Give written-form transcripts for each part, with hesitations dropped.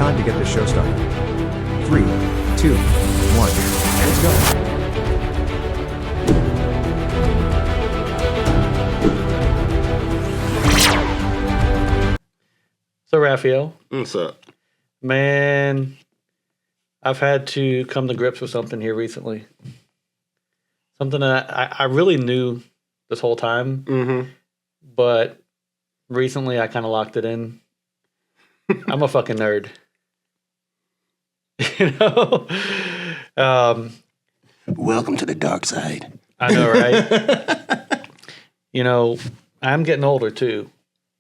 time to get this show started. 3, 2, 1, let's go. So, Rafael. What's up? Man, I've had to come to grips with something here recently. Something that I really knew this whole time, but recently I kind of locked it in. I'm a fucking nerd. You know? Welcome to the dark side. I know, right? You know, I'm getting older too.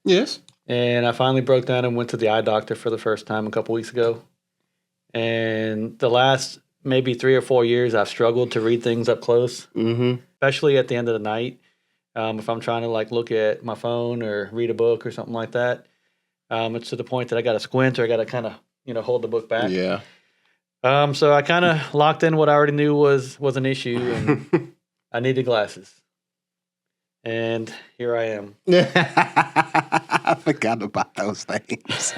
Yes. And I finally broke down and went to the eye doctor for the first time a couple weeks ago. And the last maybe 3 or 4 years, I've struggled to read things up close, especially at the end of the night. If I'm trying to like look at my phone or read a book or something like that, it's to the point that I got to squint or I got to kind of hold the book back. Yeah. So I kind of locked in what I already knew was an issue, and I needed glasses. And here I am. I forgot about those things.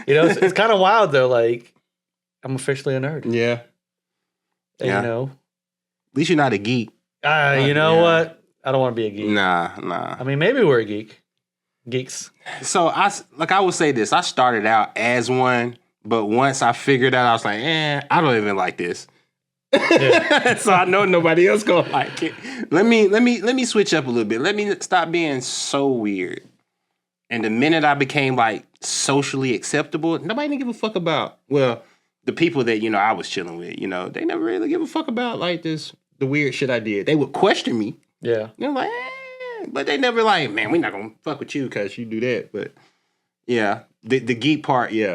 It's kind of wild though. Like, I'm officially a nerd. Yeah. And, At least you're not a geek. You know what? I don't want to be a geek. Nah. I mean, maybe we're geeks. So I would say this. I started out as one, but once I figured out, I was like, I don't even like this. Yeah. So I know nobody else gonna like it. Let me switch up a little bit. Let me stop being so weird. And the minute I became like socially acceptable, nobody didn't give a fuck about. Well, the people that I was chilling with, they never really give a fuck about like the weird shit I did. They would question me. Yeah. They're like, but they never like, man, we're not gonna fuck with you because you do that. But yeah, the geek part, you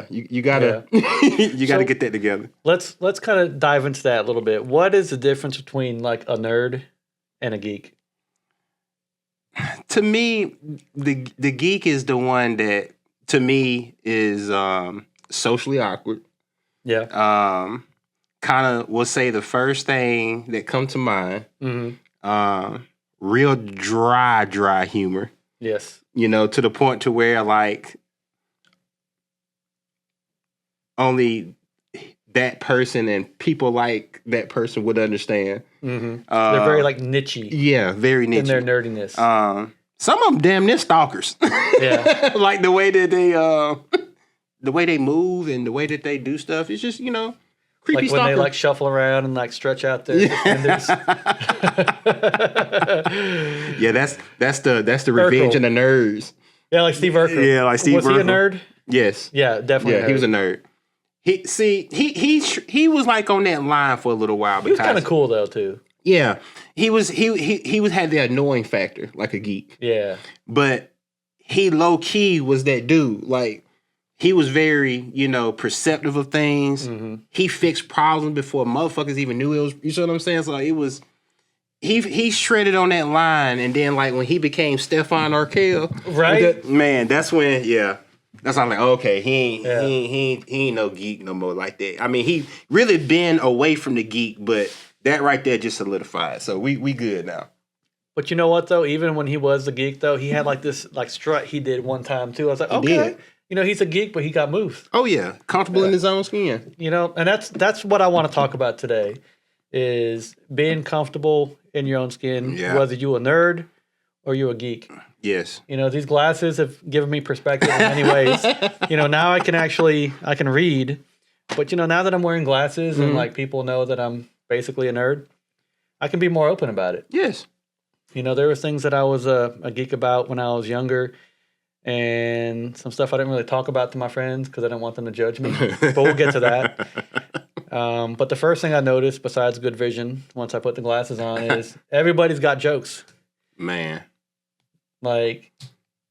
gotta you gotta get that together. Let's kind of dive into that a little bit. What is the difference between like a nerd and a geek? To me, the geek is the one that to me is socially awkward. Yeah. Kind of will say the first thing that come to mind. Real dry humor. Yes. To the point to where like only that person and people like that person would understand. They're very like niche-y. Yeah, very niche. In their nerdiness. Some of them damn near stalkers. Yeah. Like the way that they move and the way that they do stuff. It's just, creepy like when stalker. they like shuffle around and like stretch out their suspenders. Yeah, that's the revenge of the nerds. Yeah, like Steve Urkel. Yeah, like Steve Urkel. Was he a nerd? Yes. Yeah, definitely. Yeah, he was a nerd. He was like on that line for a little while. He was kind of cool though too. Yeah, he had the annoying factor like a geek. Yeah, but he low key was that dude. Like he was very perceptive of things. He fixed problems before motherfuckers even knew it was. You see what I'm saying? So it was. He shredded on that line, and then like when he became Stefan Urkel, right? Man, that's when that's how I'm like, okay, he ain't no geek no more like that. I mean, he really been away from the geek, but that right there just solidified. So we good now. But you know what though? Even when he was the geek though, he had like this like strut he did one time too. I was like, okay, he's a geek, but he got moves. Oh yeah, comfortable in his own skin. And that's what I want to talk about today is being comfortable in your own skin, whether you a nerd or you a geek. Yes. These glasses have given me perspective in many ways. Now I can read, but now that I'm wearing glasses and like people know that I'm basically a nerd, I can be more open about it. Yes. There were things that I was a geek about when I was younger and some stuff I didn't really talk about to my friends because I didn't want them to judge me, but we'll get to that. But the first thing I noticed besides good vision once I put the glasses on is everybody's got jokes. Man. Like,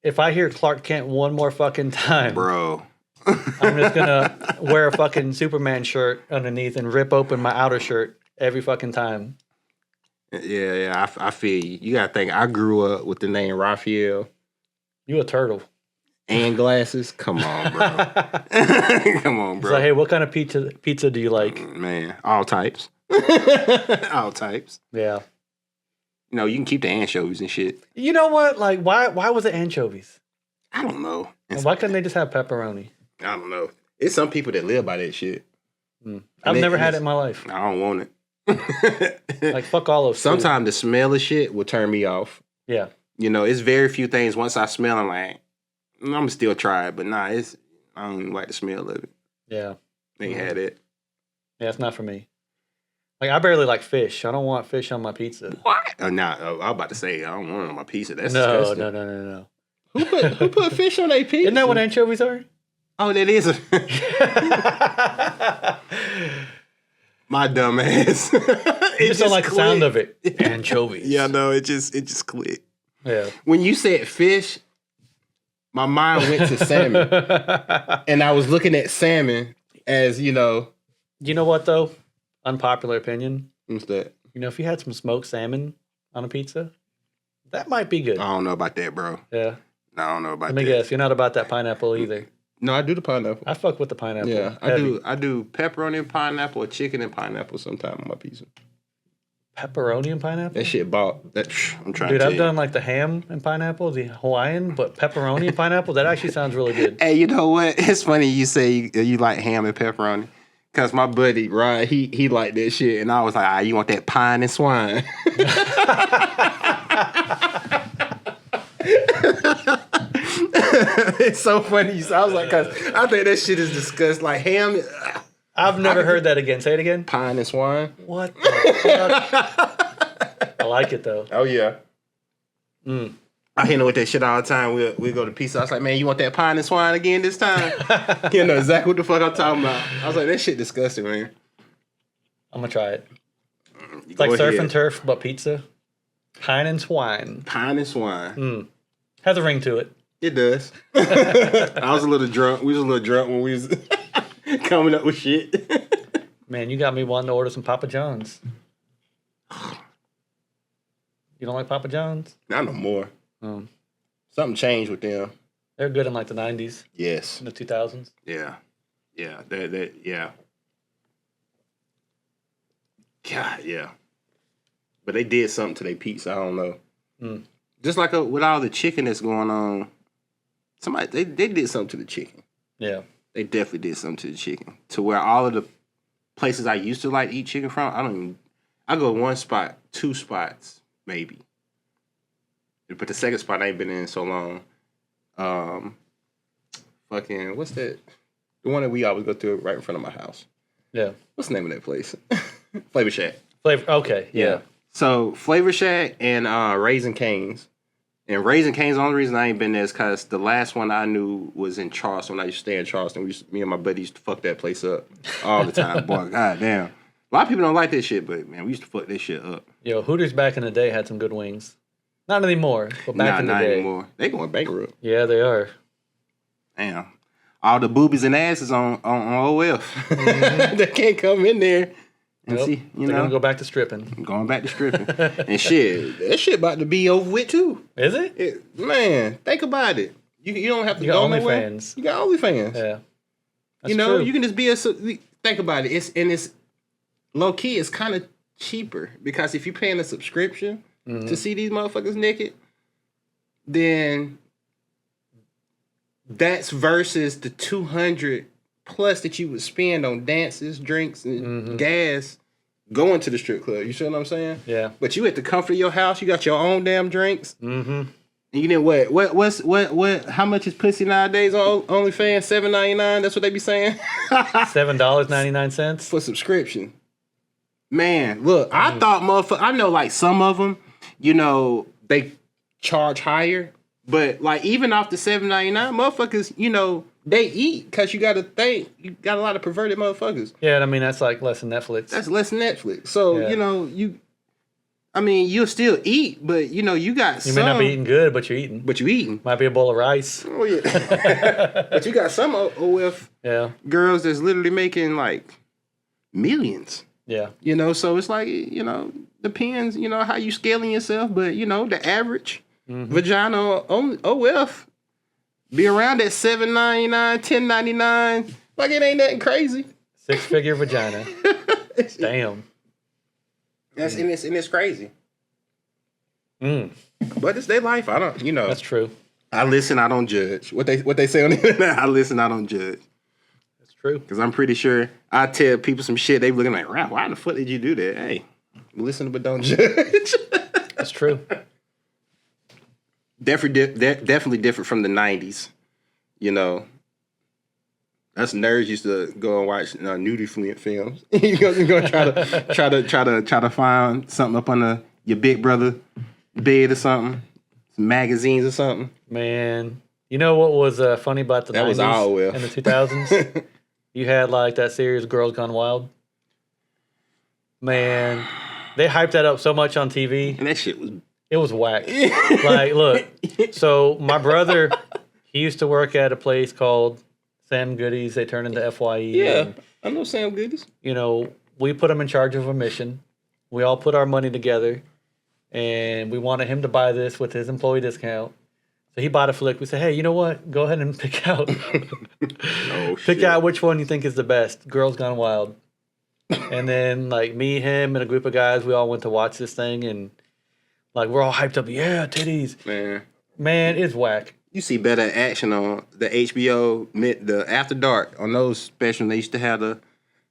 if I hear Clark Kent one more fucking time, bro, I'm just gonna wear a fucking Superman shirt underneath and rip open my outer shirt every fucking time. Yeah, I feel you. You gotta think, I grew up with the name Rafael. You a turtle. And glasses? Come on, bro. Come on, bro. It's like, hey, what kind of pizza do you like? Man, all types. All types. Yeah. You can keep the anchovies and shit. You know what? Like, why was it anchovies? I don't know. Why couldn't they just have pepperoni? I don't know. It's some people that live by that shit. I've never had it in my life. I don't want it. Like, fuck all of Sometimes the smell of shit will turn me off. Yeah. You know, it's very few things. Once I smell, I'm like, I'm gonna still try it, but nah, I don't even like the smell of it. Yeah. Ain't had it. Yeah, it's not for me. Like, I barely like fish. I don't want fish on my pizza. What? I was about to say I don't want it on my pizza. That's No. disgusting. Who put fish on their pizza? Isn't that what anchovies are? Oh, that is my dumb ass. You just don't like the sound of it. Anchovies. Yeah, no, it just clicked. Yeah. When you said fish, my mind went to salmon. And I was looking at salmon as, you know. You know what, though? Unpopular opinion. What's that? You know, if you had some smoked salmon on a pizza, that might be good. I don't know about that, bro. Yeah. No, I don't know about Let me guess. You're not about that pineapple either. No, I do the pineapple. I fuck with the pineapple. Yeah, Heavy. I do pepperoni and pineapple or chicken and pineapple sometime on my pizza. Pepperoni and pineapple? That shit bought. That I'm trying Dude, to tell I've done like the ham and pineapple, the Hawaiian, but pepperoni and pineapple, that actually sounds really good. Hey, you know what? It's funny you say you like ham and pepperoni. Cause my buddy, Ryan, he liked that shit. And I was like, you want that pine and swine? It's so funny. I was like, cause I think that shit is disgusting. Like ham. I've never heard that again. Say it again. Pine and swine. What the fuck? I like it though. Oh yeah. I hit him with that shit all the time. We go to pizza. I was like, man, you want that pine and swine again this time? You know exactly what the fuck I'm talking about. I was like, that shit disgusting, man. I'm gonna try it. It's like surf and turf, but pizza. Pine and swine. Pine and swine. Has a ring to it. It does. I was a little drunk. We was a little drunk when we was coming up with shit. Man, you got me wanting to order some Papa John's. You don't like Papa John's? Not no more. Something changed with them. They're good in like the 90s. Yes. In the 2000s. Yeah. Yeah. Yeah. God, yeah. But they did something to their pizza. I don't know. Just like with all the chicken that's going on, somebody they did something to the chicken. Yeah. They definitely did something to the chicken. To where all of the places I used to like eat chicken from, I go one spot, two spots, maybe. But the second spot I ain't been in so long. Fucking, what's that? The one that we always go through right in front of my house. Yeah. What's the name of that place? Flavor Shack. Okay, yeah. So Flavor Shack and Raising Cane's. And Raising Cane's, the only reason I ain't been there is because the last one I knew was in Charleston. When I used to stay in Charleston, me and my buddy used to fuck that place up all the time. Boy, goddamn. A lot of people don't like this shit, but man, we used to fuck this shit up. Yo, Hooters back in the day had some good wings. Not anymore, but back in the day. Not anymore. They going bankrupt. Yeah, they are. Damn. All the boobies and asses on OF. They can't come in there and see, They're going to go back to stripping. Going back to stripping. And shit, that shit about to be over with too. Is it? Man, think about it. You don't have to go nowhere. OnlyFans. You got OnlyFans. Yeah. That's true. You can just be think about it. It's low key, it's kind of cheaper because if you're paying a subscription to see these motherfuckers naked, then that's versus the $200 plus that you would spend on dances, drinks, and gas going to the strip club. You see what I'm saying? Yeah. But you at the comfort of your house, you got your own damn drinks. And you know what? How much is pussy nowadays on OnlyFans? $7.99. That's what they be saying. $7.99 for subscription. Man, look, I thought motherfucker. I know like some of them, you know, they charge higher, but like even off the $7.99, motherfuckers, you know, they eat because you got to think you got a lot of perverted motherfuckers. Yeah, I mean that's like less than Netflix. That's less than Netflix. So you know you'll still eat, but you know you got. You may not be eating good, but you're eating. But you eating. Might be a bowl of rice. Oh yeah. But you got some OF girls that's literally making like millions. Yeah. You know, so it's like, you know, depends, you know, how you scaling yourself, but you know, the average vagina on OF be around that $7.99, $10.99. Like it ain't nothing crazy. 6-figure vagina. Damn. And it's crazy. Mm. But it's their life. I don't, you know. That's true. I listen, I don't judge. What they say on the internet, I listen, I don't judge. That's true. Because I'm pretty sure I tell people some shit, they be looking like, Ralph, why the fuck did you do that? Hey, listen but don't judge. That's true. Definitely different from the 90s. You know, us nerds used to go and watch nudie films. you go try to find something up under your big brother bed or something, some magazines or something. Man, you know what was funny about the 90s was Orwell. and the 2000s? You had like that series Girls Gone Wild. Man, they hyped that up so much on TV. And that shit was... It was whack. Like, look, so my brother, he used to work at a place called Sam Goodies. They turned into FYE. Yeah, and, I know Sam Goodies. you know, we put him in charge of a mission. We all put our money together, and we wanted him to buy this with his employee discount. So he bought a flick. We said, hey, you know what? Go ahead and pick out pick out which one you think is the best. Girls Gone Wild. And then, like, me, him, and a group of guys, we all went to watch this thing, and like, we're all hyped up. Yeah, titties. Man, it's whack. You see better action on the HBO, the After Dark, on those specials. They used to have the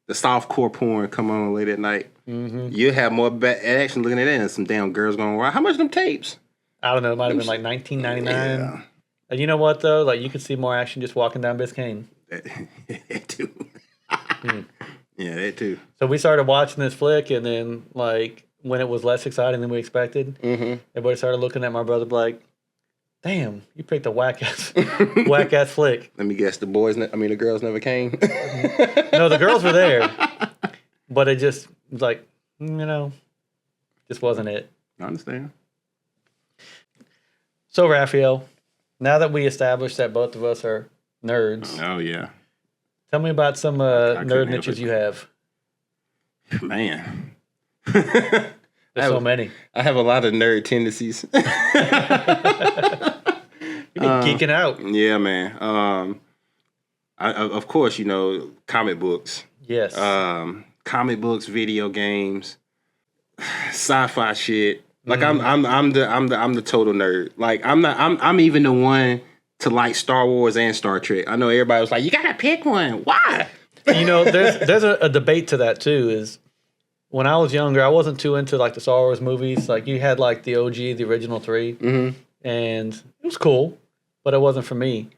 softcore porn come on late at night. Mm-hmm. You have more action looking at that than some damn Girls Gone Wild. How much them tapes? I don't know. It might have been like $19.99. Yeah. And you know what, though? Like, you could see more action just walking down Biscayne. That too. Yeah, that too. So we started watching this flick, and then, like, when it was less exciting than we expected, everybody started looking at my brother like, damn, you picked a whack-ass flick. Let me guess, the girls never came? No, the girls were there, but it just was like, just wasn't it. I understand. So, Rafael, now that we established that both of us are nerds. Oh, yeah. Tell me about some nerd niches you have. Man. There's so many. I have a lot of nerd tendencies. You've been geeking out. Yeah, man. Of course, comic books. Yes. Comic books, video games, sci-fi shit. Like I'm the total nerd. Like I'm even the one to like Star Wars and Star Trek. I know everybody was like, you gotta pick one. Why? There's a debate to that too. Is when I was younger, I wasn't too into like the Star Wars movies. Like you had like the OG, the original 3, and it was cool, but it wasn't for me.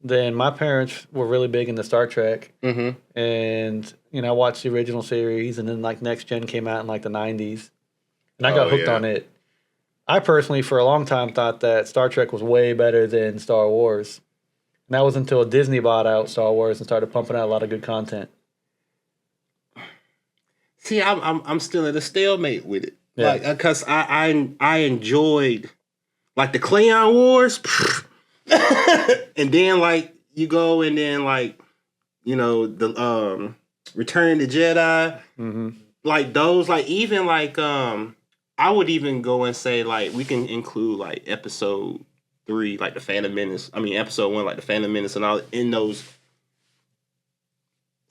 Then my parents were really big into Star Trek, and I watched the original series, and then like Next Gen came out in like the 90s, and I got hooked on it. I personally, for a long time, thought that Star Trek was way better than Star Wars, and that was until Disney bought out Star Wars and started pumping out a lot of good content. See, I'm still at a stalemate with it, like because I enjoyed like the Cleon Wars, and then like you go and then like the Return of the Jedi, like those, like even like I would even go and say like we can include like episode 3, like the Phantom Menace. I mean episode 1, like the Phantom Menace and all in those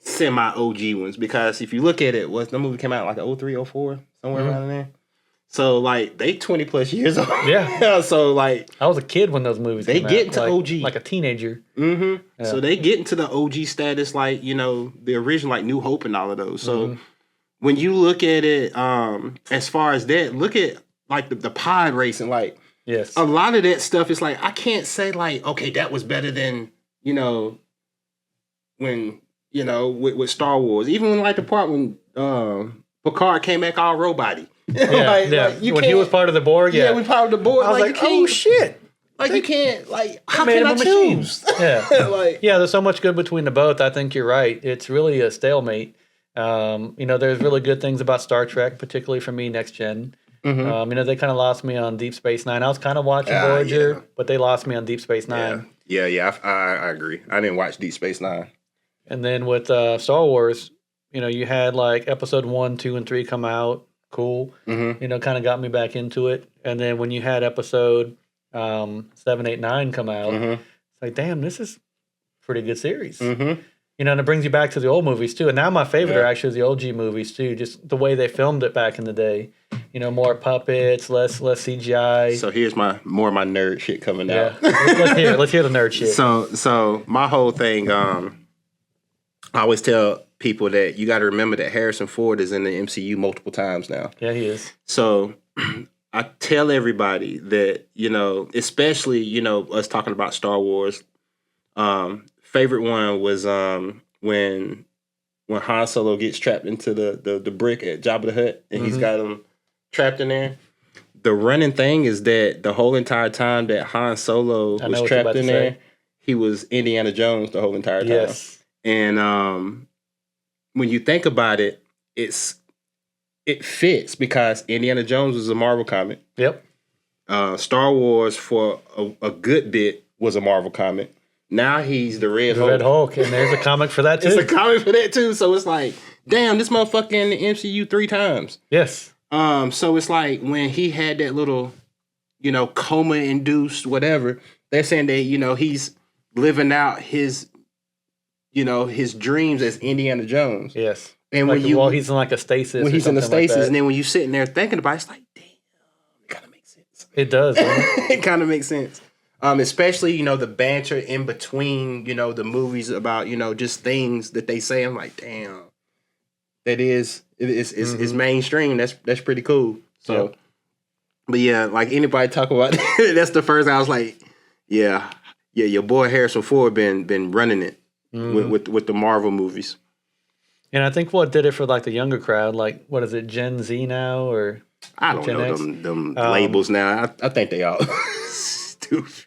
semi-OG ones, because if you look at it, the movie came out like 03, 04, somewhere around there. So like they 20 plus years old. Yeah. So like I was a kid when those movies came out. They get into like, OG. Like a teenager. Yeah. So they get into the OG status, like, the original, like New Hope and all of those. So when you look at it, as far as that, look at like the pod racing, like a lot of that stuff is like, I can't say like, okay, that was better than, when with Star Wars. Even when like the part when Picard came back all robot-y. Like, when he was part of the Borg, when part of the Borg, I was like, oh shit. Like you can't, like, how can I choose? Yeah. There's so much good between the both. I think you're right. It's really a stalemate. There's really good things about Star Trek, particularly for me, Next Gen. They kind of lost me on Deep Space Nine. I was kind of watching Voyager, but they lost me on Deep Space Nine. Yeah, I agree. I didn't watch Deep Space Nine. And then with Star Wars, you had like episode 1, 2, and 3 come out. Cool. Kind of got me back into it. And then when you had episode 7, 8, 9 come out, it's like, damn, this is a pretty good series. You know, and it brings you back to the old movies too. And now my favorite Yeah. are actually the OG movies too. Just the way they filmed it back in the day. You know, more puppets, less CGI. So here's more of my nerd shit coming yeah, out. let's hear the nerd shit. So my whole thing, I always tell people that you got to remember that Harrison Ford is in the MCU multiple times now. Yeah, he is. So I tell everybody that, you know, especially, you know, us talking about Star Wars, favorite one was when Han Solo gets trapped into the brick at Jabba the Hutt and he's got him trapped in there. The running thing is that the whole entire time that Han Solo was trapped in there, he was Indiana Jones the whole entire time. Yes. And when you think about it, it fits because Indiana Jones was a Marvel comic. Yep. Star Wars for a good bit was a Marvel comic. Now he's the Red Hulk. Red Hulk, and there's a comic for that too. It's a comic for that too. So it's like, damn, this motherfucker in the MCU 3 times. Yes. So it's like when he had that little, you know, coma-induced whatever, they're saying that, you know, he's living out his, you know, his dreams as Indiana Jones. Yes. And like, when you, well, he's in like a stasis. when he's in the stasis, like and then when you sitting there thinking about it, it's like, damn, it kind of makes sense. it does. It kind of makes sense. Especially, you know, the banter in between, you know, the movies about, you know, just things that they say. I'm like, damn, it's mainstream. That's pretty cool. So, Yep. But yeah, like anybody talk about that's the first I was like, yeah, your boy Harrison Ford been running it with the Marvel movies. And I think what did it for like the younger crowd, like what is it, Gen Z now or I don't Gen know X? them labels now. I think they all stupid.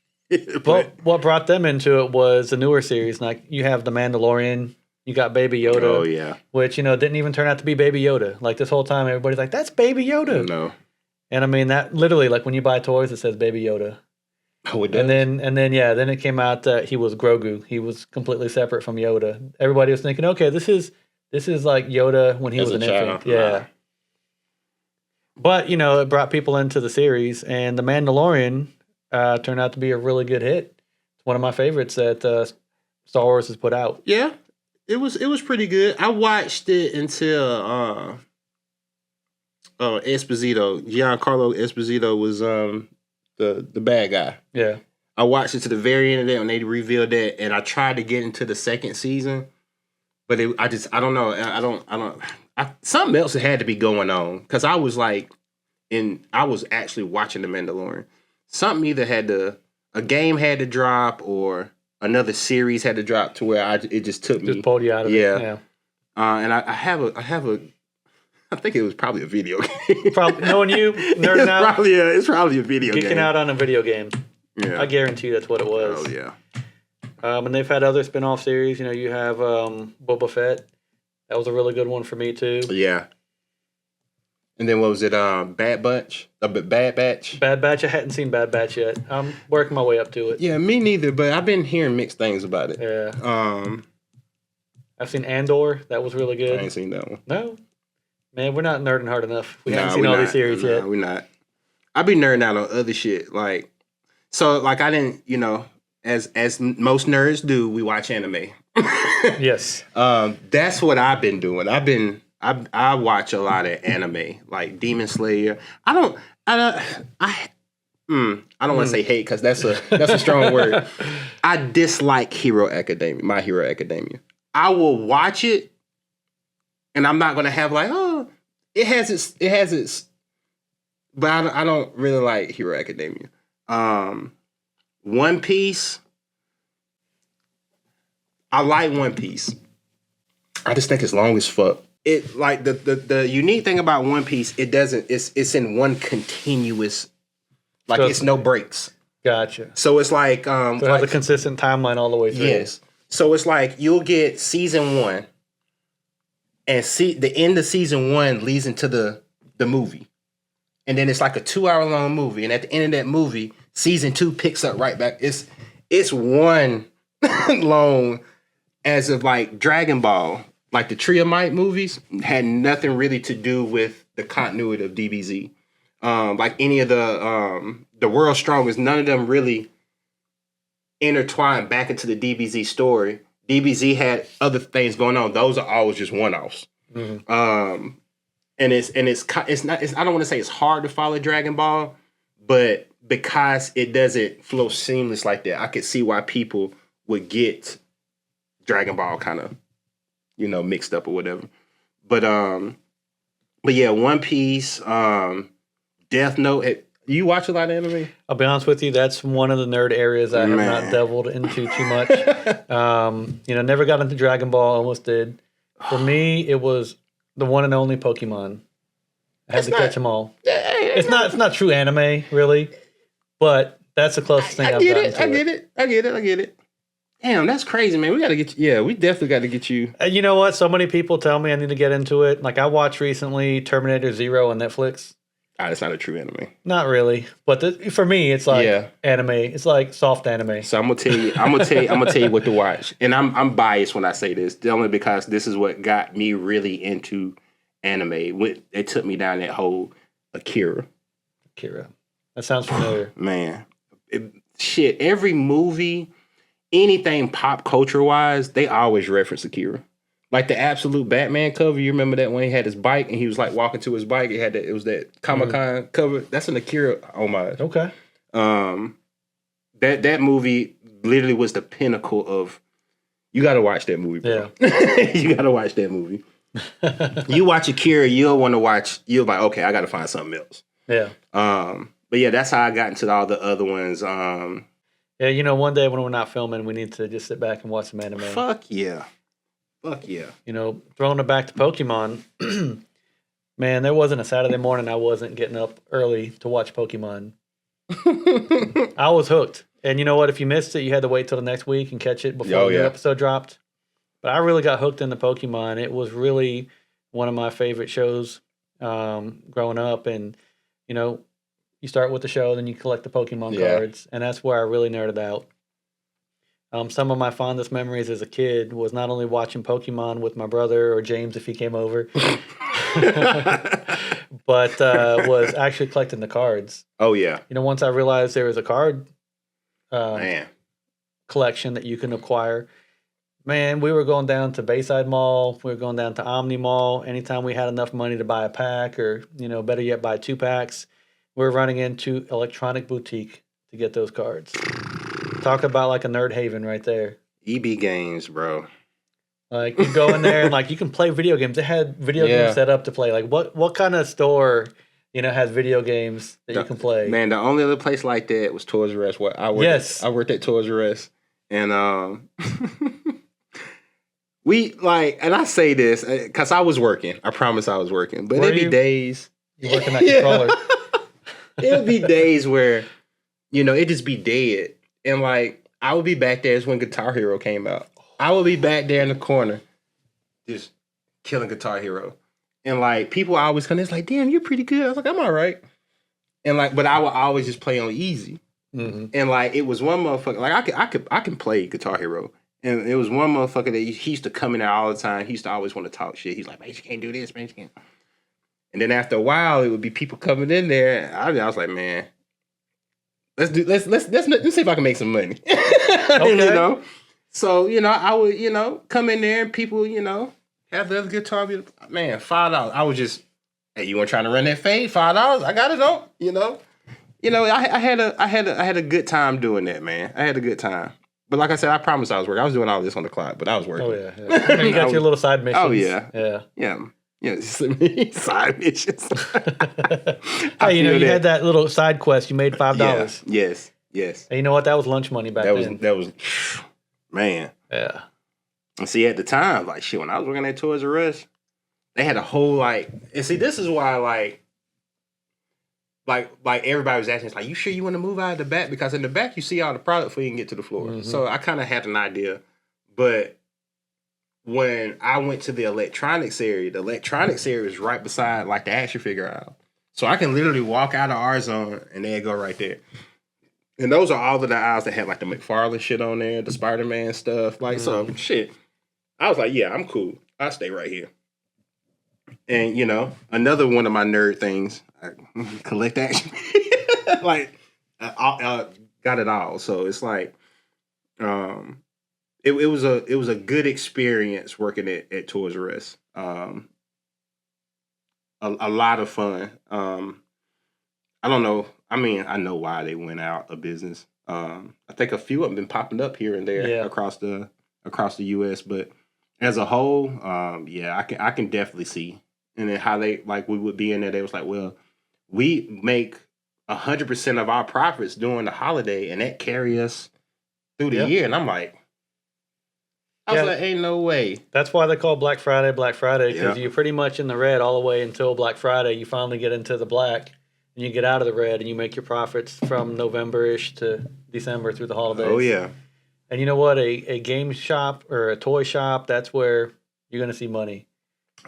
Well, what brought them into it was the newer series. Like you have the Mandalorian, you got Baby Yoda. Oh yeah, which, you know, didn't even turn out to be Baby Yoda. Like this whole time, everybody's like, "That's Baby Yoda." no. And I mean that literally, like when you buy toys, it says Baby Yoda. Oh, it does? And then then it came out that he was Grogu. He was completely separate from Yoda. Everybody was thinking, okay, this is like Yoda when he As was a an child. infant. Yeah. Nah. But, you know, it brought people into the series, and The Mandalorian turned out to be a really good hit. It's one of my favorites that Star Wars has put out. Yeah, it was pretty good. I watched it until Esposito, Giancarlo Esposito was the bad guy. Yeah. I watched it to the very end of that when they revealed that, and I tried to get into the second season, but I don't know. Something else had to be going on because I was like, I was actually watching The Mandalorian. Something either a game had to drop or another series had to drop to where it just took me. Just pulled you out of it. Yeah. And I have a. I think it was probably a video game. Probably knowing you, nerding out, it's probably a video game. geeking out on a video game. Yeah. I guarantee you that's what it was. Oh yeah. And they've had other spin-off series. You know, you have Boba Fett. That was a really good one for me too. Yeah. And then what was it? Bad Batch. Bad Batch. Bad Batch. I hadn't seen Bad Batch yet. I'm working my way up to it. Yeah, me neither. But I've been hearing mixed things about it. Yeah. I've seen Andor. That was really good. I ain't seen that one. No, man, we're not nerding hard enough. We haven't Nah, seen we all not. these series Nah, yet. We're not. I be nerding out on other shit. Like, so like I didn't, you know, as most nerds do, we watch anime. Yes. That's what I've been doing. I watch a lot of anime, like Demon Slayer. I don't want to say hate because that's a strong word. I dislike Hero Academia, My Hero Academia. I will watch it, and I'm not gonna have like, oh, it has its, but I don't really like Hero Academia. One Piece. I like One Piece. I just think it's long as fuck. It like the unique thing about One Piece, it's in one continuous, like it's no breaks. Gotcha. So it's like So it has a consistent timeline all the way through. yes. So it's like you'll get season 1, and the end of season 1 leads into the movie, and then it's like a 2-hour long movie, and at the end of that movie, season 2 picks up right back. It's one long, as of like Dragon Ball. Like the Triomite movies had nothing really to do with the continuity of DBZ. Like any of the World's Strongest, none of them really intertwined back into the DBZ story. DBZ had other things going on. Those are always just one-offs. And it's not. I don't want to say it's hard to follow Dragon Ball, but because it doesn't flow seamless like that, I could see why people would get Dragon Ball kind of, mixed up or whatever. But yeah, One Piece, Death Note. You watch a lot of anime? I'll be honest with you, that's one of the nerd areas I have not delved into too much. Never got into Dragon Ball, almost did. For me, it was the one and only Pokemon. I had to catch them all. It's not true anime, really, but that's the closest thing I've gotten to it. I get it. Damn, that's crazy, man. We got to get you. Yeah, we definitely got to get you. You know what? So many people tell me I need to get into it. Like, I watched recently Terminator Zero on Netflix. It's not a true anime. Not really, but for me, it's like anime. It's like soft anime. So I'm gonna tell you what to watch, and I'm biased when I say this, only because this is what got me really into anime. It took me down that whole Akira. That sounds familiar. Man, every movie, anything pop culture wise, they always reference Akira. Like the Absolute Batman cover, you remember that when he had his bike and he was like walking to his bike? It was that Comic-Con cover. That's an Akira homage. Okay. That movie literally was the pinnacle of. You got to watch that movie, bro. Yeah. You got to watch that movie. You watch Akira, you'll want to watch. You'll be like, okay, I got to find something else. Yeah. But yeah, that's how I got into all the other ones. Yeah, one day when we're not filming, we need to just sit back and watch some anime. Fuck yeah. Throwing it back to Pokemon, man, there wasn't a Saturday morning I wasn't getting up early to watch Pokemon. I was hooked. And you know what? If you missed it, you had to wait till the next week and catch it before the new episode dropped. But I really got hooked into Pokemon. It was really one of my favorite shows growing up. And, you start with the show, then you collect the Pokemon cards. And that's where I really nerded out. Some of my fondest memories as a kid was not only watching Pokemon with my brother or James if he came over, but was actually collecting the cards. Oh, yeah. Once I realized there was a card collection that you can acquire, man, we were going down to Bayside Mall. We were going down to Omni Mall. Anytime we had enough money to buy a pack or, better yet, buy 2 packs, we were running into Electronic Boutique to get those cards. Talk about like a nerd haven right there. EB Games, bro. Like you go in there and like you can play video games. They had video games set up to play. Like what kind of store, has video games that you can play? Man, the only other place like that was Toys R Us. I worked at Toys R Us, and and I say this because I was working. I promise I was working, but it'd be days. You're working that controller. It'd be days where, it'd just be dead. And like, I would be back there when Guitar Hero came out. I would be back there in the corner, just killing Guitar Hero. And like, people always come in, it's like, damn, you're pretty good. I was like, I'm all right. And like, but I would always just play on easy. Mm-hmm. And like, it was one motherfucker, like I can play Guitar Hero. And it was one motherfucker that he used to come in there all the time. He used to always want to talk shit. He's like, man, you can't do this, man, you can't. And then after a while, it would be people coming in there. I was like, man, let's see if I can make some money. Okay. So, I would, come in there and people, have the other guitar. Man, $5. I was just, hey, you want trying to run that fade? $5? I got it on, I had a good time doing that, man. I had a good time. But like I said, I promised I was working. I was doing all this on the clock, but I was working. Oh, yeah. You got your little side missions. Oh, yeah. Yeah. Yeah, side missions. Hey, you had that little side quest. You made $5. Yeah. Yes. And you know what? That was lunch money back then. That was, man. Yeah. And see, at the time, like, shit, when I was working at Toys R Us, they had a whole, and see, this is why, like everybody was asking, it's like, you sure you want to move out of the back? Because in the back, you see all the product before you can get to the floor. Mm-hmm. So I kind of had an idea. But when I went to the electronics area is right beside, like, the action figure aisle. So I can literally walk out of our zone, and they'd go right there. And those are all of the aisles that had, like, the McFarlane shit on there, the Spider-Man stuff. Like, so, shit. I was like, yeah, I'm cool. I'll stay right here. And, another one of my nerd things, I collect action. Like, I got it all. So it's like, it was a good experience working at Toys R Us. A lot of fun. I don't know. I mean, I know why they went out of business. I think a few of them been popping up here and there across the U.S. But as a whole, I can definitely see. And then how they like we would be in there. They was like, well, we make 100% of our profits during the holiday, and that carry us through the year. And I'm like, I was like, ain't no way. That's why they call Black Friday, because you're pretty much in the red all the way until Black Friday. You finally get into the black, and you get out of the red, and you make your profits from November-ish to December through the holidays. Oh, yeah. And you know what? A game shop or a toy shop, that's where you're going to see money.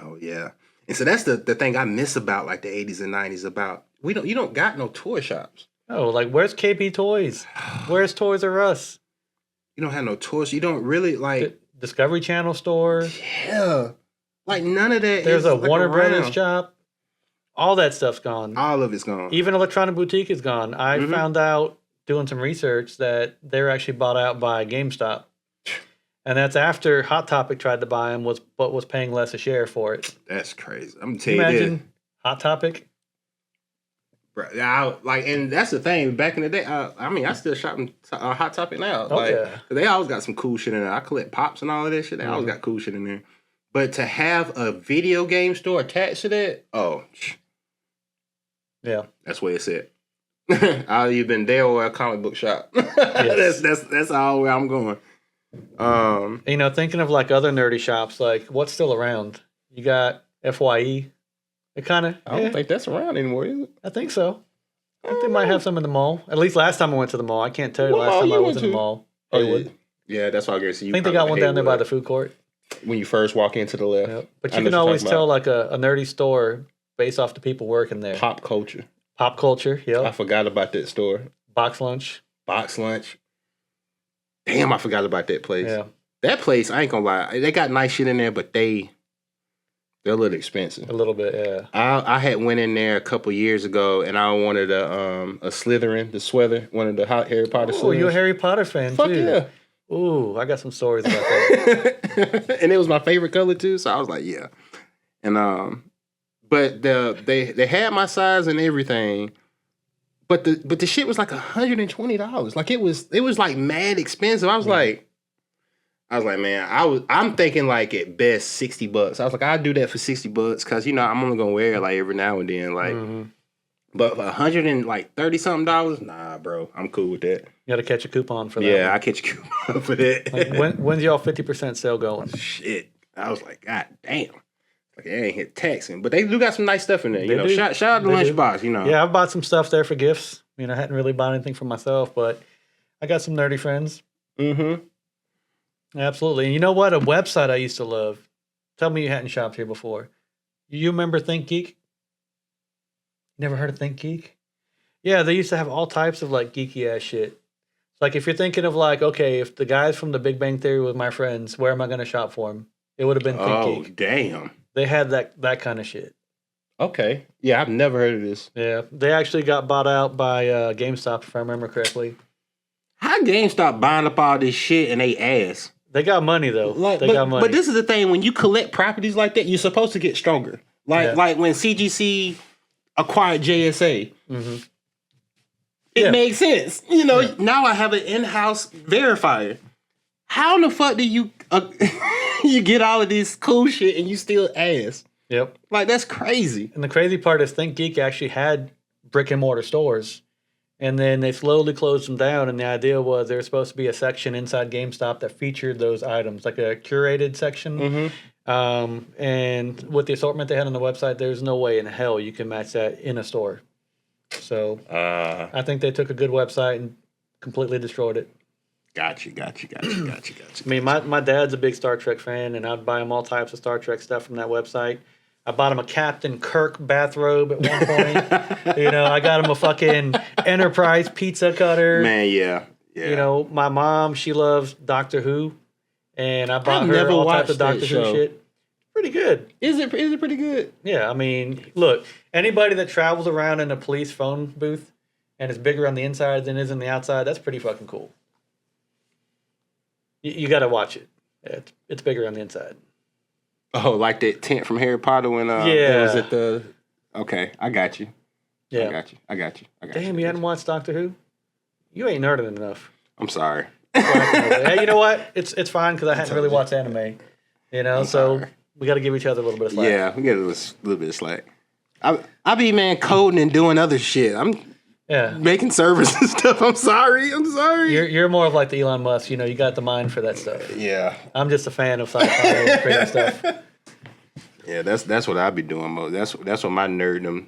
Oh, yeah. And so that's the thing I miss about like the 80s and 90s about you don't got no toy shops. Oh, like where's KP Toys? Where's Toys R Us? You don't have no toys. You don't really like Discovery Channel store. Yeah. Like none of that. There's a like Warner around. Brothers shop. All that stuff's gone. All of it's gone. Even Electronic Boutique is gone. I found out doing some research that they're actually bought out by GameStop. And that's after Hot Topic tried to buy them, but was paying less a share for it. That's crazy. I'm gonna tell you this. Imagine Hot Topic. Bro, and that's the thing. Back in the day, I mean, I still shop in Hot Topic now. They always got some cool shit in there. I collect pops and all of that shit. They always got cool shit in there. But to have a video game store attached to that, that's where it's at. I've either been there or a comic book shop. Yes. that's all where I'm going. Thinking of like other nerdy shops, like what's still around? You got FYE. It kind of. I don't think that's around anymore, is it? I think so. I think they might have some in the mall. At least last time I went to the mall. I can't tell you last time I was in the mall. Yeah, that's what I guess. I think they got one down there by the food court. When you first walk into the left. Yep. But you can always tell like a nerdy store based off the people working there. Pop culture. Yep. I forgot about that store. Box lunch. Damn, I forgot about that place. Yeah. That place, I ain't gonna lie, they got nice shit in there, but they're a little expensive. A little bit, yeah. I had went in there a couple years ago, and I wanted a Slytherin, the sweater, one of the hot Harry Potter. Oh, you're a Harry Potter fan Fuck too. Yeah. Ooh, I got some stories about that. And it was my favorite color too, so I was like, yeah. And but they had my size and everything. But the shit was like $120. Like it was like mad expensive. I was like, man, I'm thinking like at best $60. I was like, I'll do that for $60 because I'm only gonna wear it like every now and then, like. But for $130 something, nah, bro, I'm cool with that. You got to catch a coupon for that. Yeah, I catch a coupon for that. Like, when's y'all 50% sale going? Shit, I was like, God damn. Like, they ain't hit taxing, but they do got some nice stuff in there. They do. Shout out to Lunchbox. Yeah, I've bought some stuff there for gifts. I hadn't really bought anything for myself, but I got some nerdy friends. Absolutely. And you know what? A website I used to love. Tell me you hadn't shopped here before. You remember ThinkGeek? Never heard of ThinkGeek? Yeah, they used to have all types of like geeky ass shit. Like if you're thinking of like, okay, if the guys from The Big Bang Theory was my friends, where am I going to shop for them? It would have been ThinkGeek. Oh, damn. They had that kind of shit. Okay. Yeah, I've never heard of this. Yeah, they actually got bought out by GameStop, if I remember correctly. How GameStop buying up all this shit and they ass? They got money though. They got money. But this is the thing: when you collect properties like that, you're supposed to get stronger. Like when CGC acquired JSA, it makes sense. Now I have an in-house verifier. How in the fuck do you you get all of this cool shit and you still ass? Yep. Like, that's crazy. And the crazy part is ThinkGeek actually had brick and mortar stores. And then they slowly closed them down. And the idea was there was supposed to be a section inside GameStop that featured those items, like a curated section. And with the assortment they had on the website, there's no way in hell you can match that in a store. So I think they took a good website and completely destroyed it. Gotcha. I mean, my dad's a big Star Trek fan, and I'd buy him all types of Star Trek stuff from that website. I bought him a Captain Kirk bathrobe at one point. I got him a fucking Enterprise pizza cutter. Man, yeah. My mom, she loves Doctor Who, and I bought her all types of Doctor Who shit. Pretty good. Is it pretty good? Yeah, I mean, look, anybody that travels around in a police phone booth and is bigger on the inside than is on the outside, that's pretty fucking cool. You got to watch it. It's bigger on the inside. Oh, like that tent from Harry Potter when Yeah. it was at the. Okay, I got you. Yeah. I got you. Damn, you hadn't watched Doctor Who? You ain't nerding enough. I'm sorry. Hey, you know what? It's fine because I hadn't really watched anime. You know, so sorry. we got to give each other a little bit of slack. Yeah, we get a little bit of slack. I be, man, coding and doing other shit. I'm making servers and stuff. I'm sorry. You're more of like the Elon Musk. You know, you got the mind for that stuff. Yeah. I'm just a fan of sci-fi and creative stuff. Yeah, that's what I be doing most. That's what my nerddom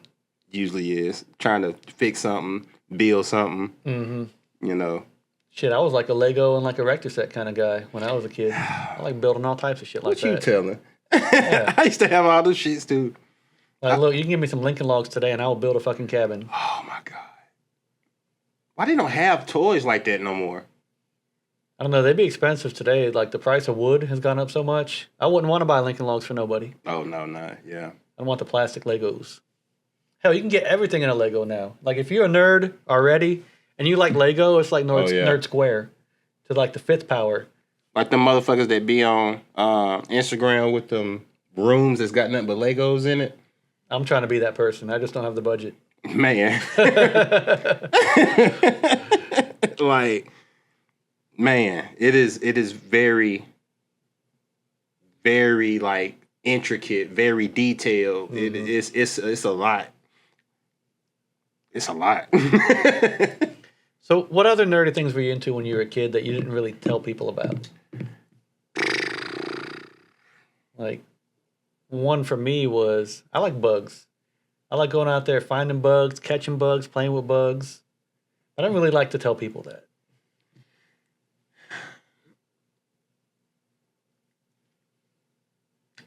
usually is. Trying to fix something, build something. Mm-hmm. You know. Shit, I was like a Lego and like a Erector set kind of guy when I was a kid. I like building all types of shit like that. What you telling? Yeah. I used to have all those shits too. Like, look, you can give me some Lincoln Logs today and I will build a fucking cabin. Oh my God. Why they don't have toys like that no more? I don't know. They'd be expensive today. Like, the price of wood has gone up so much. I wouldn't want to buy Lincoln Logs for nobody. Oh, no, yeah. I want the plastic Legos. Hell, you can get everything in a Lego now. Like, if you're a nerd already and you like Lego, it's like Nerd Square to like the fifth power. Like the motherfuckers that be on Instagram with them rooms that's got nothing but Legos in it. I'm trying to be that person. I just don't have the budget. Man. Like, man, it is very, very like intricate, very detailed. Mm-hmm. It's a lot. It's a lot. So what other nerdy things were you into when you were a kid that you didn't really tell people about? Like, one for me was, I like bugs. I like going out there, finding bugs, catching bugs, playing with bugs. I don't really like to tell people that.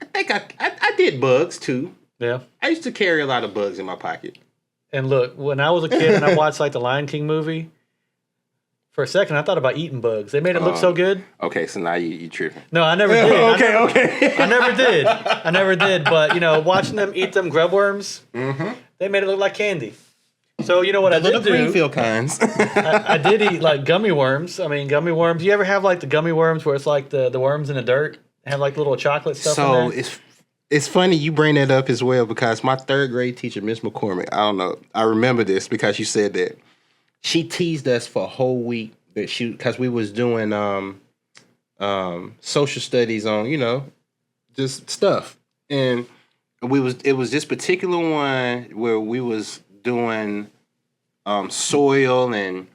I think I did bugs too. Yeah. I used to carry a lot of bugs in my pocket. And look, when I was a kid and I watched like the Lion King movie, for a second I thought about eating bugs. They made it look so good. Okay, so now you tripping. No, I never did. Okay. I never did. But, you know, watching them eat them grub worms, they made it look like candy. So, you know what I did do? Greenfield kinds. I did eat like gummy worms. I mean, gummy worms. You ever have like the gummy worms where it's like the worms in the dirt? Have like little chocolate stuff in there? So it's funny you bring that up as well because my third grade teacher, Miss McCormick, I don't know. I remember this because you said that. She teased us for a whole week that because we was doing social studies on, you know, just stuff. And it was this particular one where we was doing soil and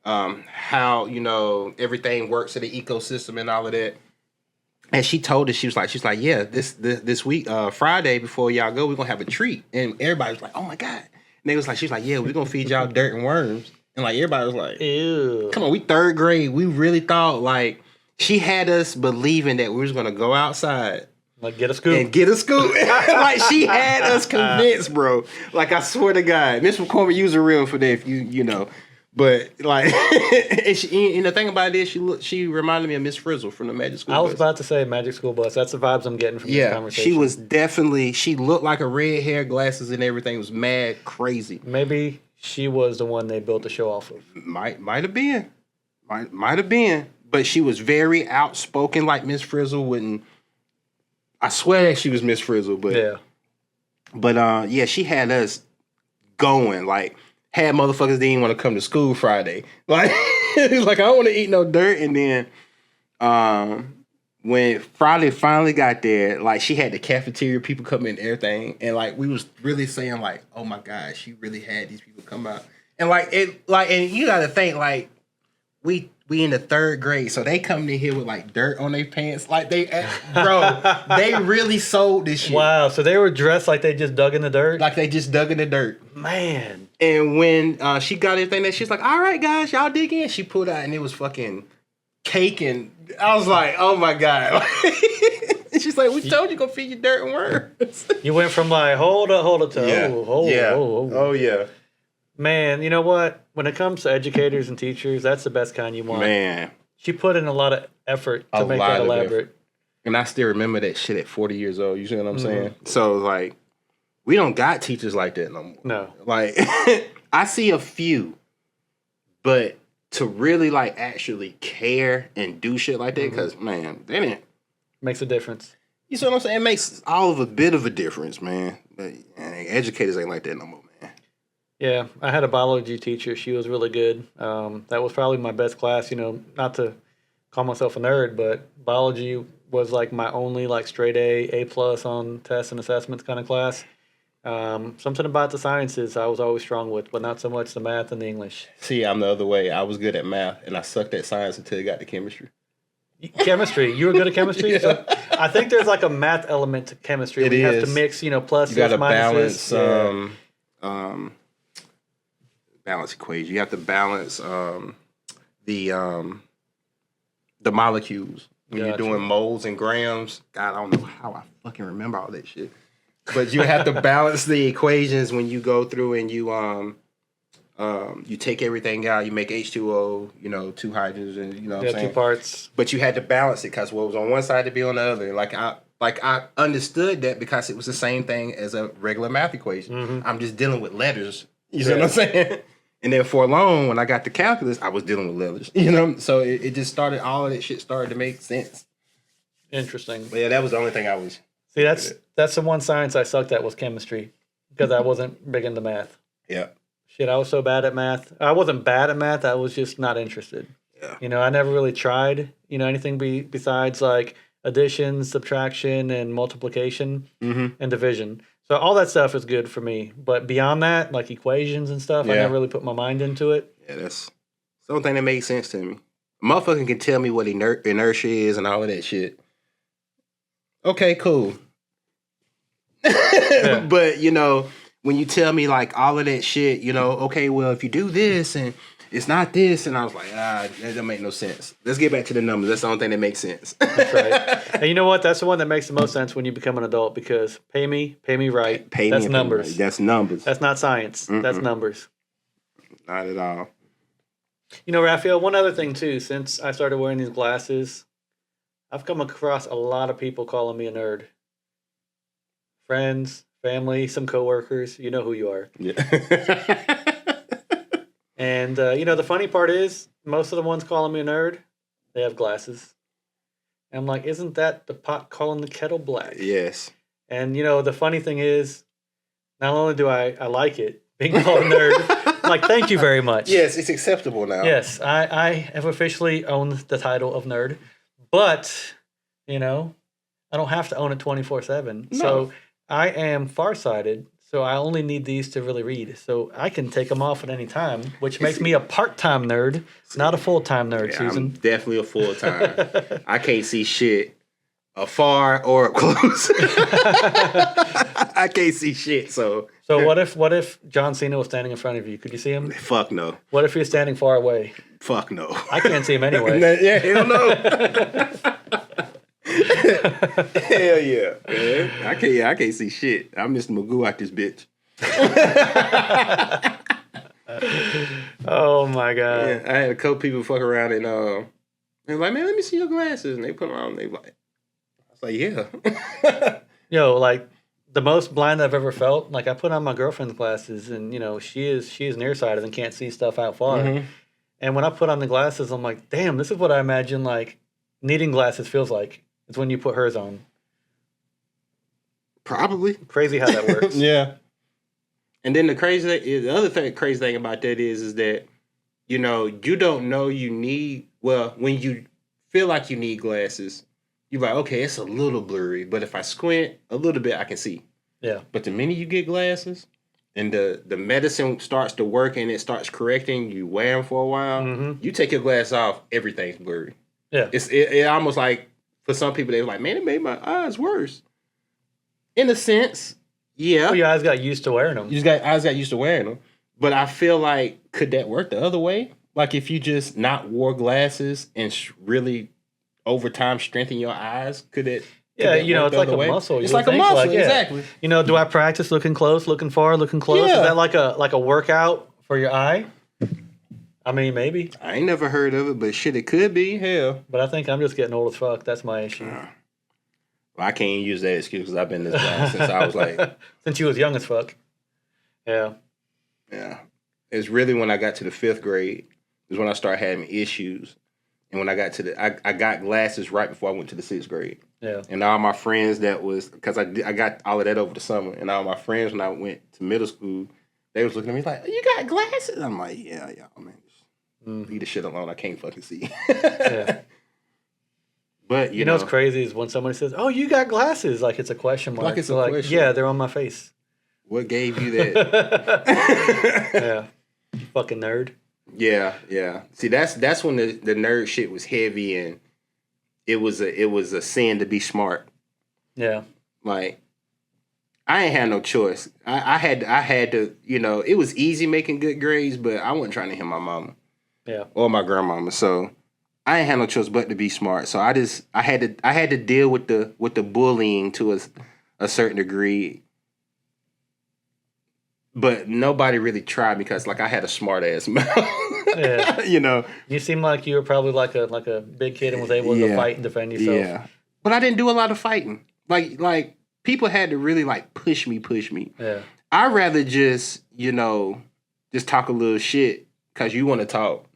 how, you know, everything works in the ecosystem and all of that. And she told us, she was like, yeah, this week, Friday before y'all go, we're gonna have a treat. And everybody was like, oh my God. And she was like, yeah, we're gonna feed y'all dirt and worms. And like everybody was like, ew. Come on, we third grade. We really thought like she had us believing that we was gonna go outside. Like get a scoop. Like she had us convinced, bro. Like I swear to God. Miss McCormick, you was a real for that if you know. But like, and the thing about it is, she reminded me of Miss Frizzle from the Magic School Bus. I was about to say Magic School Bus. That's the vibes I'm getting from this conversation. She was definitely. She looked like a red hair, glasses, and everything. It was mad crazy. Maybe she was the one they built the show off of. Might have been, might have been. But she was very outspoken, like Miss Frizzle. Wouldn't. I swear that she was Miss Frizzle, but yeah, she had us going like. Had motherfuckers didn't want to come to school Friday. Like, it's like, I don't want to eat no dirt. And then when Friday finally got there, like, she had the cafeteria people come in and everything. And, like, we was really saying, like, oh, my God, she really had these people come out. And, and you got to think, like, we in the third grade, so they come in here with, like, dirt on their pants. Like, they really sold this shit. Wow, so they were dressed like they just dug in the dirt? Like they just dug in the dirt. Man. And when she got everything that she's like, all right, guys, y'all dig in. She pulled out and it was fucking cake. And I was like, oh my God. And she's like, we told you gonna feed you dirt and worms. You went from like, hold up to, oh yeah. Man, you know what? When it comes to educators and teachers, that's the best kind you want. Man. She put in a lot of effort to make that elaborate. And I still remember that shit at 40 years old. You see what I'm saying? So, like, we don't got teachers like that no more. No. Like, I see a few, but to really like actually care and do shit like that, because man, they didn't. Makes a difference. You see what I'm saying? It makes all of a bit of a difference, man. But educators ain't like that no more, man. Yeah, I had a biology teacher. She was really good. That was probably my best class. You know, not to call myself a nerd, but biology was like my only like straight A plus on tests and assessments kind of class. Something about the sciences I was always strong with, but not so much the math and the English. See, I'm the other way. I was good at math, and I sucked at science until I got to chemistry. Chemistry. You were good at chemistry? Yeah. So I think there's like a math element to chemistry. It where you have is. to mix, you know, pluses, You got to minuses. balance, balance equation. You have to balance the molecules when you're Gotcha. doing moles and grams. God, I don't know how I fucking remember all that shit. But you have to balance the equations when you go through and you take everything out. You make H2O, you know, 2 hydrogens, and you know what I'm saying? 2 parts. But you had to balance it because what was on one side to be on the other. Like I understood that because it was the same thing as a regular math equation. I'm just dealing with letters. You see what I'm saying? And then for long, when I got to calculus, I was dealing with letters. You know, so it just started. All of that shit started to make sense. Interesting. But yeah, that was the only thing I was. See, that's the one science I sucked at was chemistry because I wasn't big into math. Yeah. Shit, I was so bad at math. I wasn't bad at math. I was just not interested. Yeah. You know, I never really tried, you know, anything besides like addition, subtraction, and multiplication and division. So all that stuff is good for me. But beyond that, like equations and stuff, I never really put my mind into it. Yeah, that's something that makes sense to me. A motherfucker can tell me what inertia is and all of that shit. Okay, cool. But, you know, when you tell me like all of that shit, you know, okay, well, if you do this and it's not this, and I was like, that doesn't make no sense. Let's get back to the numbers. That's the only thing that makes sense. That's right. And you know what? That's the one that makes the most sense when you become an adult because pay me right. That's numbers. Right. That's numbers. That's not science. That's numbers. Not at all. You know, Rafael, one other thing too, since I started wearing these glasses, I've come across a lot of people calling me a nerd. Friends, family, some coworkers, you know who you are. Yeah. And, you know, the funny part is, most of the ones calling me a nerd, they have glasses. And I'm like, isn't that the pot calling the kettle black? Yes. And, you know, the funny thing is, not only do I like it, being called a nerd, I'm like, thank you very much. Yes, it's acceptable now. Yes, I have officially owned the title of nerd. But, you know, I don't have to own it 24/7. No. So I am farsighted. So I only need these to really read. So I can take them off at any time, which makes me a part-time nerd, not a full-time nerd, Yeah, Susan. I'm definitely a full-time. I can't see shit afar or up close. I can't see shit, so. So what if John Cena was standing in front of you? Could you see him? Fuck no. What if he was standing far away? Fuck no. I can't see him anyway. Yeah, hell no. Hell yeah, man. I can't see shit. I'm Mr. Magoo out this bitch. Oh my god. Yeah, I had a couple people fuck around and they were like, man, let me see your glasses. And they put them on and they like, I was like, yeah. Yo, like the most blind I've ever felt, like I put on my girlfriend's glasses and you know, she is nearsighted and can't see stuff out far. And when I put on the glasses, I'm like, damn, this is what I imagine like needing glasses feels like. It's when you put hers on. Probably. Crazy how that works. Yeah. And then the crazy thing about that is that, you know, you don't know you need, well, when you feel like you need glasses, you're like, okay, it's a little blurry, but if I squint a little bit, I can see. Yeah. But the minute you get glasses and the medicine starts to work and it starts correcting, you wear them for a while, you take your glass off, everything's blurry. Yeah. It almost like, for some people, they were like, man, it made my eyes worse. In a sense, yeah. Well, your eyes got used to wearing them. Eyes got used to wearing them. But I feel like, could that work the other way? Like if you just not wore glasses and really over time strengthen your eyes, could it? Yeah, you know, it's like a muscle. It's like a muscle, yeah. exactly. You know, do I practice looking close, looking far, looking close? Yeah. Is that like a workout for your eye? I mean, maybe. I ain't never heard of it, but shit, it could be. Hell. But I think I'm just getting old as fuck. That's my issue. Well, I can't even use that excuse because I've been this blind since I was like... Since you was young as fuck. Yeah. Yeah. It's really when I got to the 5th grade is when I started having issues. And when I got to I got glasses right before I went to the 6th grade. Yeah. And all my friends because I got all of that over the summer. And all my friends, when I went to middle school, they was looking at me like, you got glasses? I'm like, yeah, man. Leave the shit alone. I can't fucking see. Yeah. But, you know what's crazy is when somebody says, oh, you got glasses. Like it's a question mark. Like it's a question. Yeah, they're on my face. What gave you that? Yeah. You fucking nerd. Yeah. See, that's when the nerd shit was heavy and it was a sin to be smart. Yeah. Like, I ain't had no choice. I had to, it was easy making good grades, but I wasn't trying to hit my mama. Yeah. Or my grandmama. So I ain't had no choice but to be smart. So I had to deal with the bullying to a certain degree. But nobody really tried because I had a smart ass mouth. Yeah. You seem like you were probably like a big kid and was able to fight and defend yourself. Yeah. But I didn't do a lot of fighting. Like people had to really push me. Yeah. I'd rather just talk a little shit because you want to talk.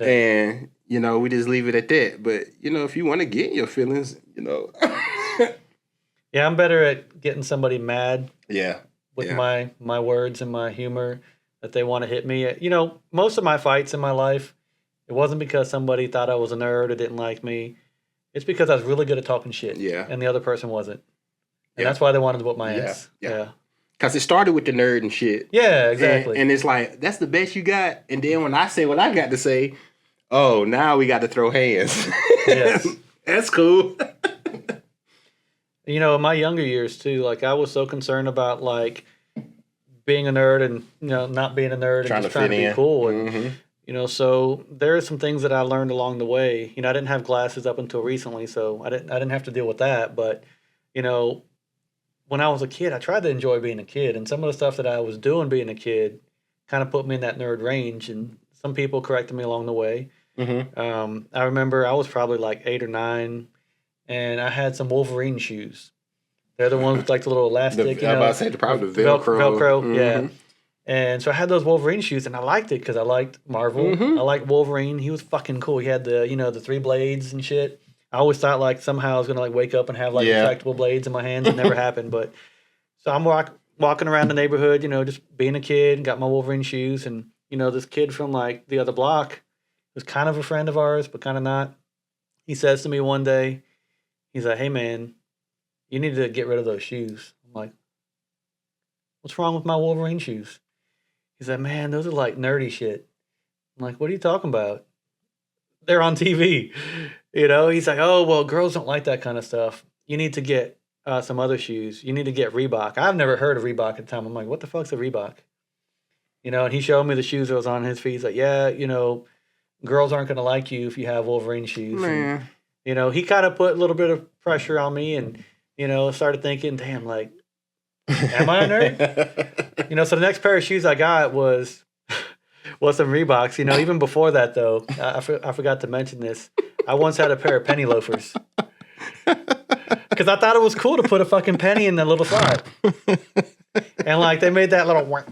Yeah. And, we just leave it at that. But, if you want to get in your feelings, Yeah, I'm better at getting somebody mad. Yeah. With my words and my humor that they want to hit me. Most of my fights in my life, it wasn't because somebody thought I was a nerd or didn't like me. It's because I was really good at talking shit. Yeah. And the other person wasn't. And that's why they wanted to whoop my ass. Yeah. Because it started with the nerd and shit. Yeah, exactly. And it's like, that's the best you got. And then when I say what I got to say, oh, now we got to throw hands. Yes. That's cool. In my younger years too, I was so concerned about being a nerd and not being a nerd and just trying to be cool. And so there are some things that I learned along the way. I didn't have glasses up until recently, so I didn't have to deal with that. But when I was a kid, I tried to enjoy being a kid, and some of the stuff that I was doing being a kid kind of put me in that nerd range. And some people corrected me along the way. I remember I was probably 8 or 9. And I had some Wolverine shoes. They're the ones with the little elastic. I was about to say probably the Velcro. Velcro, yeah. And so I had those Wolverine shoes, and I liked it because I liked Marvel. I liked Wolverine. He was fucking cool. He had the 3 blades and shit. I always thought somehow I was gonna wake up and have retractable blades in my hands. It never happened. But so I'm walking around the neighborhood, just being a kid, got my Wolverine shoes, and this kid from the other block was kind of a friend of ours, but kind of not. He says to me one day. He's like, hey, man, you need to get rid of those shoes. I'm like, what's wrong with my Wolverine shoes? He's like, man, those are nerdy shit. I'm like, what are you talking about? They're on TV. He's like, oh, well, girls don't like that kind of stuff. You need to get some other shoes. You need to get Reebok. I've never heard of Reebok at the time. I'm like, what the fuck's a Reebok? And he showed me the shoes that was on his feet. He's like, yeah, girls aren't going to like you if you have Wolverine shoes. Man. And, he kind of put a little bit of pressure on me and, started thinking, damn, am I a nerd? So the next pair of shoes I got was some Reeboks. Even before that, though, I forgot to mention this. I once had a pair of penny loafers. Because I thought it was cool to put a fucking penny in the little slot. And, they made that little wank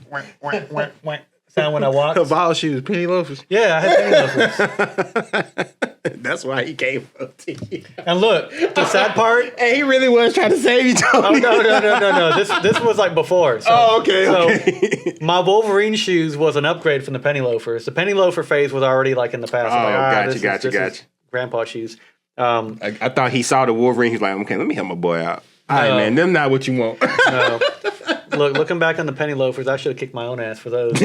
sound when I walked. Ball shoes, penny loafers. Yeah, I had penny loafers. That's why he came up to you. And look, the sad part. Hey, he really was trying to save you, Tony. Oh, no. This was before. So, okay. So my Wolverine shoes was an upgrade from the penny loafers. The penny loafer phase was already in the past. Gotcha. Grandpa shoes. I thought he saw the Wolverine. He's like, okay, let me help my boy out. All right, man, them not what you want. No. Looking back on the penny loafers, I should have kicked my own ass for those.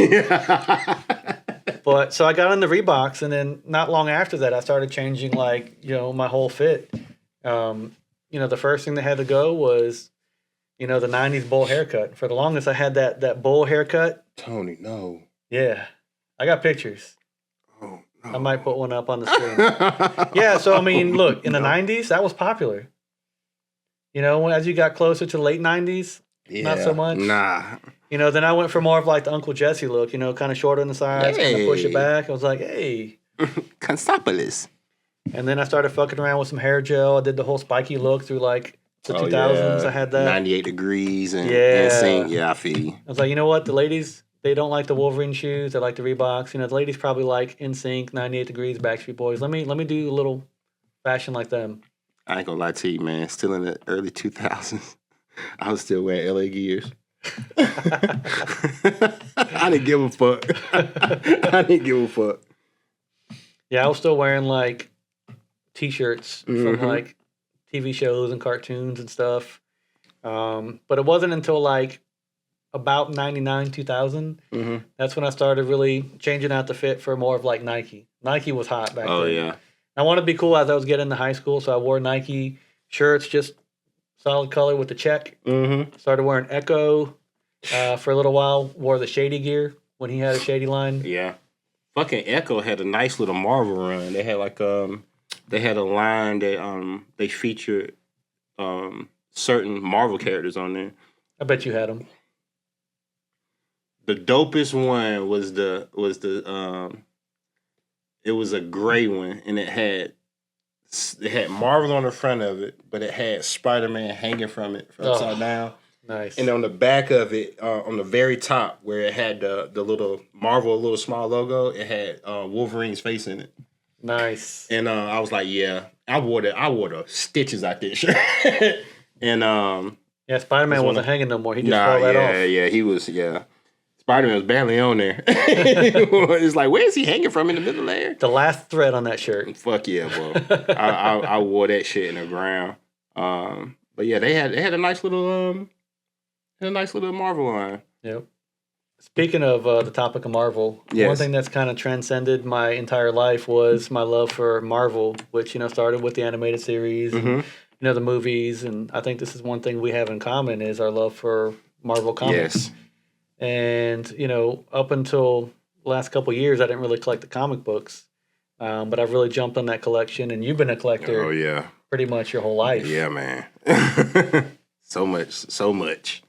But so I got on the Reeboks, and then not long after that, I started changing my whole fit. The first thing that had to go was, the '90s bowl haircut. For the longest, I had that bowl haircut. Tony, no. Yeah, I got pictures. Oh no. I might put one up on the screen. Yeah, so look, in the '90s, that was popular. As you got closer to the late '90s, not so much. Nah. Then I went for more of the Uncle Jesse look, kind of shorter on the sides, kind of push it back. I was like, hey. Consopolis. And then I started fucking around with some hair gel. I did the whole spiky look through the 2000s. I had that. 98 degrees and yeah. sing. Yeah, I feel you. I was like, you know what? The ladies they don't like the Wolverine shoes. They like the Reeboks. You know, the ladies probably like NSYNC, 98 Degrees, Backstreet Boys. Let me do a little fashion like them. I ain't gonna lie to you, man. Still in the early 2000s, I was still wearing LA Gears. I didn't give a fuck. I didn't give a fuck. Yeah, I was still wearing like T-shirts from like TV shows and cartoons and stuff. But it wasn't until like about 99, 2000. That's when I started really changing out the fit for more of like Nike. Nike was hot back then. Oh, yeah. I wanted to be cool as I was getting into high school, so I wore Nike shirts, just solid color with the check. Started wearing Echo for a little while. Wore the Shady gear when he had a Shady line. Yeah. Fucking Echo had a nice little Marvel run. They had like they had a line that they featured certain Marvel characters on there. I bet you had them. The dopest one was it was a gray one, and it had Marvel on the front of it, but it had Spider-Man hanging from it upside down. Nice. And on the back of it, on the very top, where it had the little Marvel, little small logo, it had Wolverine's face in it. Nice. And I was like, yeah, I wore the stitches out this shirt. And yeah, Spider-Man wasn't hanging no more. He just fell that off. Yeah, he was. Yeah, Spider-Man was barely on there. It's like, where is he hanging from in the middle there? The last thread on that shirt. Fuck yeah, bro. I wore that shit in the ground. But yeah, they had a nice little Marvel line. Yep. Speaking of the topic of Marvel, one thing that's kind of transcended my entire life was my love for Marvel, which, you know, started with the animated series and, you know, the movies. And I think this is one thing we have in common is our love for Marvel comics. Yes. And, you know, up until the last couple of years, I didn't really collect the comic books. But I've really jumped on that collection. And you've been a collector pretty much your whole life. Yeah, man. So much.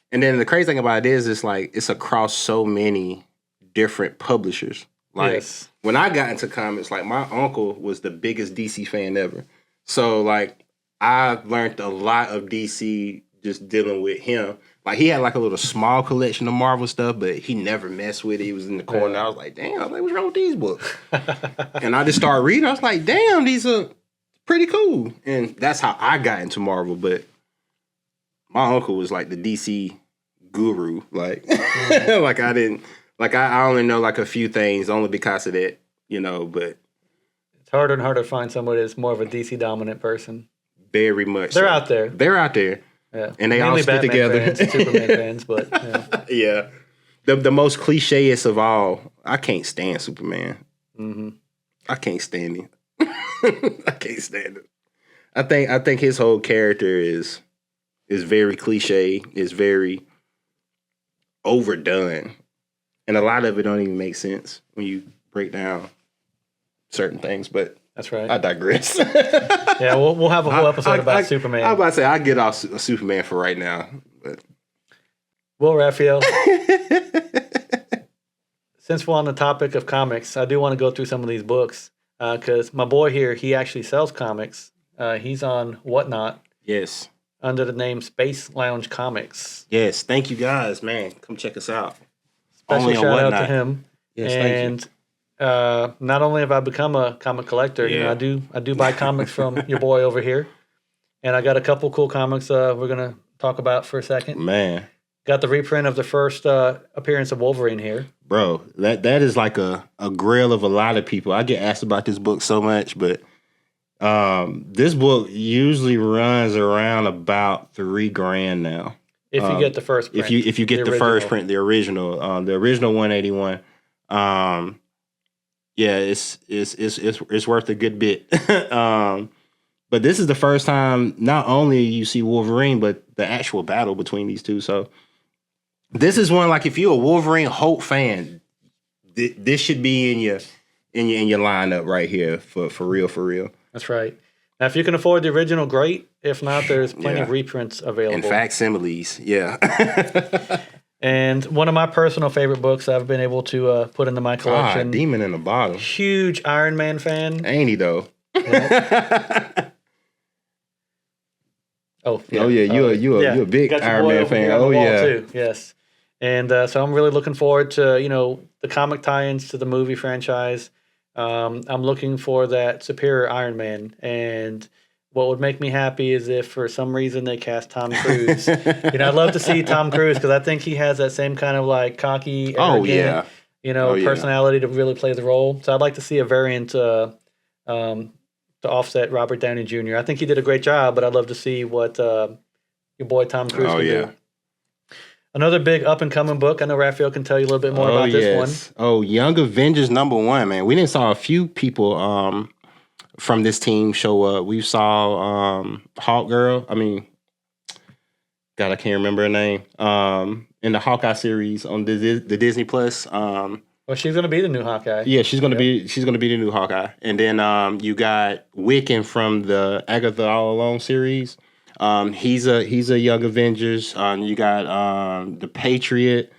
And then the crazy thing about it is, it's like it's across so many different publishers. Like when I got into comics, like my uncle was the biggest DC fan ever. So like I learned a lot of DC just dealing with him. Like he had like a little small collection of Marvel stuff, but he never messed with it. He was in the corner. I was like, damn, I was like, what's wrong with these books? And I just started reading. I was like, damn, these are pretty cool. And that's how I got into Marvel. But my uncle was like the DC guru. Like, like I didn't, like I only know like a few things only because of that, you know, but. It's harder and harder to find someone that's more of a DC dominant person. Very much. They're out there. They're out there. Yeah. And they mainly all stick together. Fans, Superman fans, but yeah. The most clichéest of all, I can't stand Superman. I can't stand him. I can't stand it. I think his whole character is very cliche, is very overdone. And a lot of it don't even make sense when you break down certain things, but that's right. I digress. Yeah, we'll have a whole episode about Superman. I was about to say, I get off Superman for right now. But. Well, Rafael, since we're on the topic of comics, I do want to go through some of these books because my boy here, he actually sells comics. He's on Whatnot. Yes. Under the name Space Lounge Comics. Yes, thank you guys, man. Come check us out. Special shout out to him. Yes, and thank you. Not only have I become a comic collector, you know, I do buy comics from your boy over here, and I got a couple cool comics we're gonna talk about for a second. Man, got the reprint of the first appearance of Wolverine here, bro. That is like a grail of a lot of people. I get asked about this book so much, but this book usually runs around about $3,000 now. If you get the first print. If you get the first print, the original 181. Yeah, it's worth a good bit. But this is the first time not only you see Wolverine, but the actual battle between these two. So this is one, like, if you're a Wolverine Holt fan, this should be in your lineup right here for real. That's right. Now, if you can afford the original, great. If not, there's plenty of reprints available. And facsimiles, yeah. And one of my personal favorite books I've been able to put into my collection. Demon in a Bottle. Huge Iron Man fan. Ain't he, though? Yeah. Oh yeah, you're a big Iron Man fan. Oh yeah, too. Yes. And so I'm really looking forward to, the comic tie-ins to the movie franchise. I'm looking for that superior Iron Man. And what would make me happy is if for some reason they cast Tom Cruise. I'd love to see Tom Cruise because I think he has that same kind of like cocky, Oh, arrogant, yeah. Oh, yeah. personality to really play the role. So I'd like to see a variant to offset Robert Downey Jr. I think he did a great job, but I'd love to see what your boy Tom Cruise can do. Another big up-and-coming book. I know Rafael can tell you a little bit more about this one. Oh, Young Avengers #1, man. We didn't saw a few people from this team show up. We saw Hawk Girl. I mean, God, I can't remember her name. In the Hawkeye series on the Disney Plus. Well, she's going to be the new Hawkeye. Yeah, she's gonna be the new Hawkeye. And then you got Wiccan from the Agatha All Alone series. He's a Young Avengers. You got the Patriot.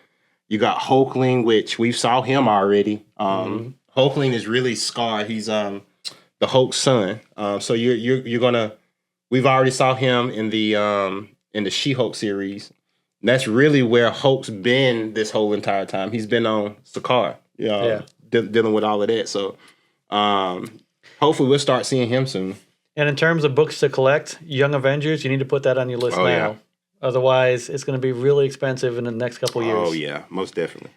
You got Hulkling, which we saw him already. Hulkling is really scarred. He's the Hulk's son. So you're gonna. We've already saw him in the She-Hulk series. And that's really where Hulk's been this whole entire time. He's been on Sakaar, dealing with all of that. So hopefully we'll start seeing him soon. And in terms of books to collect, Young Avengers, you need to put that on your list now. Yeah. Otherwise, it's going to be really expensive in the next couple of years. Oh yeah, most definitely.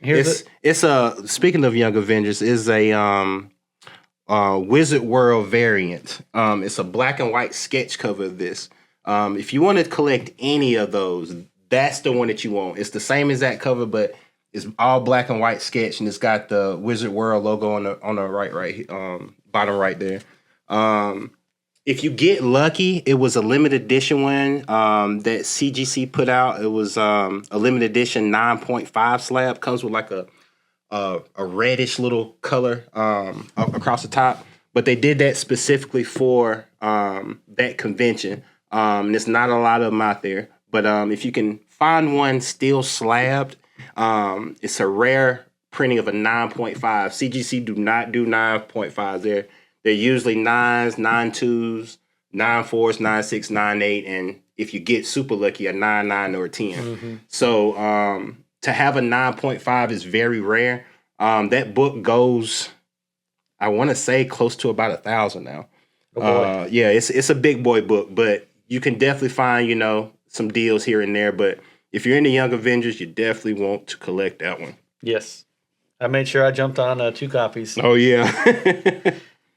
It's speaking of Young Avengers, is a Wizard World variant. It's a black and white sketch cover of this. If you want to collect any of those, that's the one that you want. It's the same exact cover, but it's all black and white sketch, and it's got the Wizard World logo on the right, bottom right there. If you get lucky, it was a limited edition one that CGC put out. It was a limited edition 9.5 slab. Comes with like a reddish little color across the top. But they did that specifically for that convention. There's not a lot of them out there. But if you can find one still slabbed, it's a rare printing of a 9.5. CGC do not do 9.5s. They're usually 9s, 9.2s, 9.4s, 9.6, 9.8, and if you get super lucky, a 9.9 or a 10. Mm-hmm. So to have a 9.5 is very rare. That book goes, I want to say, close to about 1,000 now. Oh boy. Yeah, it's a big boy book, but you can definitely find, some deals here and there. But if you're into Young Avengers, you definitely want to collect that one. Yes. I made sure I jumped on 2 copies. Oh, yeah.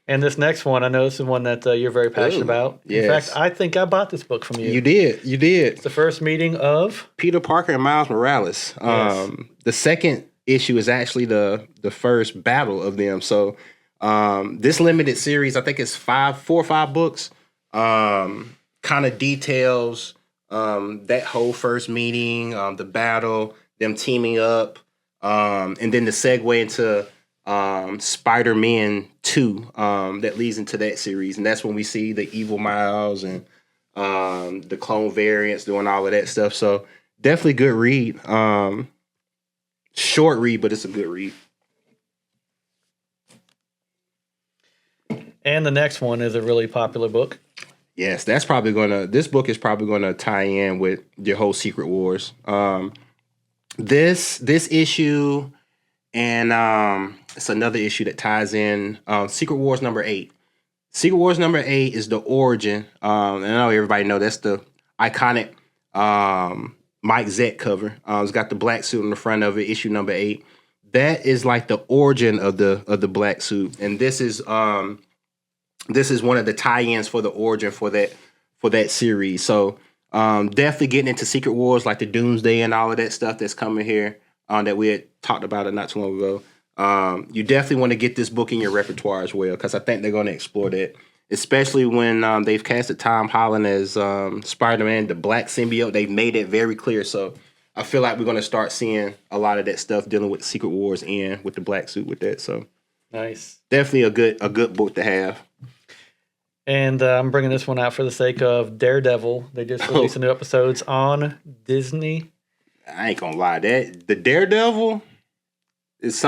And this next one, I know this is one that you're very passionate about. Yes. In fact, I think I bought this book from you. You did. It's the first meeting of Peter Parker and Miles Morales. Yes. The second issue is actually the first battle of them. So this limited series, I think it's 4 or 5 books, kind of details that whole first meeting, the battle, them teaming up, and then the segue into Spider-Man 2 that leads into that series. And that's when we see the evil Miles and the clone variants doing all of that stuff. So definitely good read. Short read, but it's a good read. And the next one is a really popular book. Yes, this book is probably gonna tie in with your whole Secret Wars. This issue, and it's another issue that ties in. Secret Wars #8. Secret Wars #8 is the origin. And I know everybody know that's the iconic Mike Zeck cover. It's got the black suit on the front of it. Issue #8. That is like the origin of the black suit, and this is one of the tie-ins for the origin for that series. So definitely getting into Secret Wars, like the Doomsday and all of that stuff that's coming here that we had talked about it not too long ago. You definitely want to get this book in your repertoire as well, because I think they're going to explore that, especially when they've casted Tom Holland as Spider-Man, the black symbiote. They've made it very clear. So I feel like we're going to start seeing a lot of that stuff dealing with Secret Wars and with the black suit with that. So nice. Definitely a good book to have. And I'm bringing this one out for the sake of Daredevil. They just released new episodes on Disney. I ain't gonna lie, the Daredevil is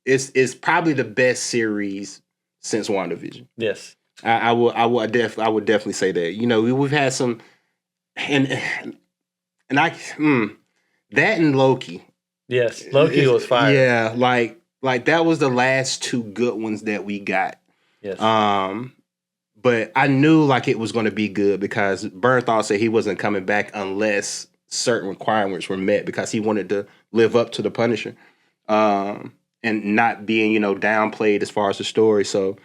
is probably the best series since WandaVision. Yes, I would definitely say that. We've had some, and That and Loki. Yes, Loki was fire. Yeah, like that was the last two good ones that we got. Yes. But I knew like it was going to be good because Bernthal said he wasn't coming back unless certain requirements were met because he wanted to live up to the Punisher, and not being downplayed as far as the story. So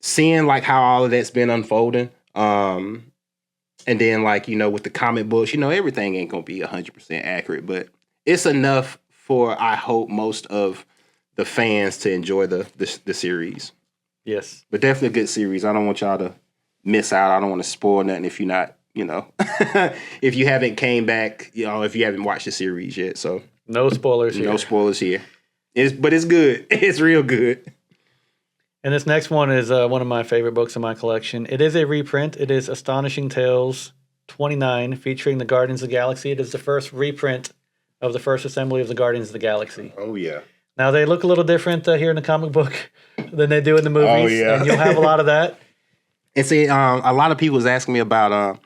seeing like how all of that's been unfolding, and then like with the comic books, everything ain't gonna be 100% accurate, but it's enough for I hope most of the fans to enjoy the series. Yes. But definitely a good series. I don't want y'all to miss out. I don't want to spoil nothing if you're not, if you haven't came back, if you haven't watched the series yet. So no spoilers here. No spoilers here. But it's good. It's real good. And this next one is one of my favorite books in my collection. It is a reprint. It is Astonishing Tales 29, featuring the Guardians of the Galaxy. It is the first reprint of the first assembly of the Guardians of the Galaxy. Oh, yeah. Now, they look a little different here in the comic book than they do in the movies. Oh, yeah. And you'll have a lot of that. And see, a lot of people was asking me about,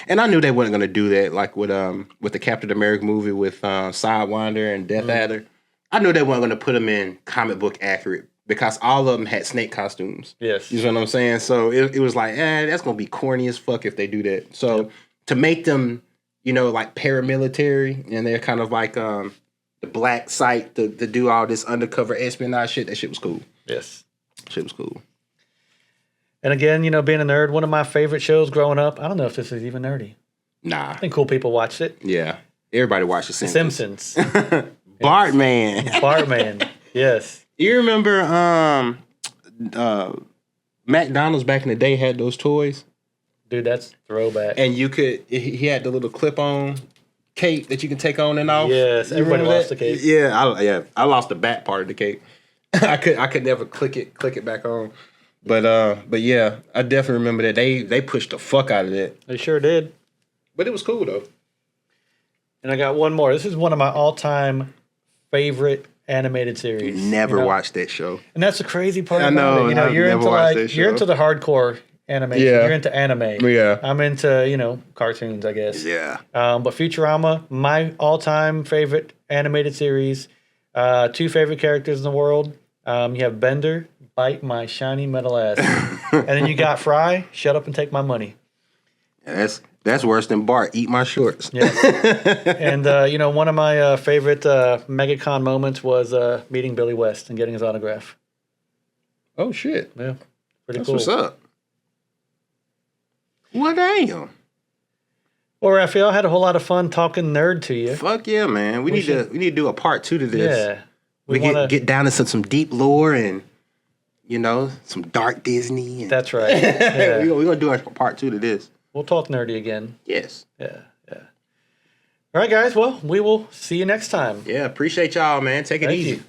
and I knew they weren't going to do that, like with the Captain America movie with Sidewinder and Death Adder. I knew they weren't going to put them in comic book accurate because all of them had snake costumes. Yes. You know what I'm saying? So it was like, that's going to be corny as fuck if they do that. So to make them, like paramilitary, and they're kind of like the black site to do all this undercover espionage shit, that shit was cool. Yes. Shit was cool. And again, being a nerd, one of my favorite shows growing up, I don't know if this is even nerdy. Nah. I think cool people watched it. Yeah. Everybody watched The Simpsons. Bartman. Bartman. Yes. You remember McDonald's back in the day had those toys? Dude, that's throwback. And he had the little clip-on cape that you can take on and off. Yes, everybody lost the cape. Yeah, I lost the back part of the cape. I could never click it back on. But yeah, I definitely remember that they pushed the fuck out of that. They sure did. But it was cool though. And I got one more. This is one of my all-time favorite animated series. Never watched that show. And that's the crazy part I about know, it. You're into the hardcore animation. Yeah. You're into anime. Yeah. I'm into, cartoons, I guess. Yeah. But Futurama, my all-time favorite animated series. Two favorite characters in the world. You have Bender, bite my shiny metal ass. And then you got Fry, shut up and take my money. Yeah, that's worse than Bart, eat my shorts. Yeah. And, one of my favorite MegaCon moments was meeting Billy West and getting his autograph. Oh, shit. Yeah. Pretty That's cool. what's up. Well, damn. Well, Rafael, I had a whole lot of fun talking nerd to you. Fuck yeah, man. We need to do a part 2 to this. Yeah. We get down into some deep lore and, some dark Disney. And That's right. Yeah. We're going to do a part 2 to this. We'll talk nerdy again. Yes. Yeah. All right, guys. Well, we will see you next time. Yeah, appreciate y'all, man. Take it Thank easy. you.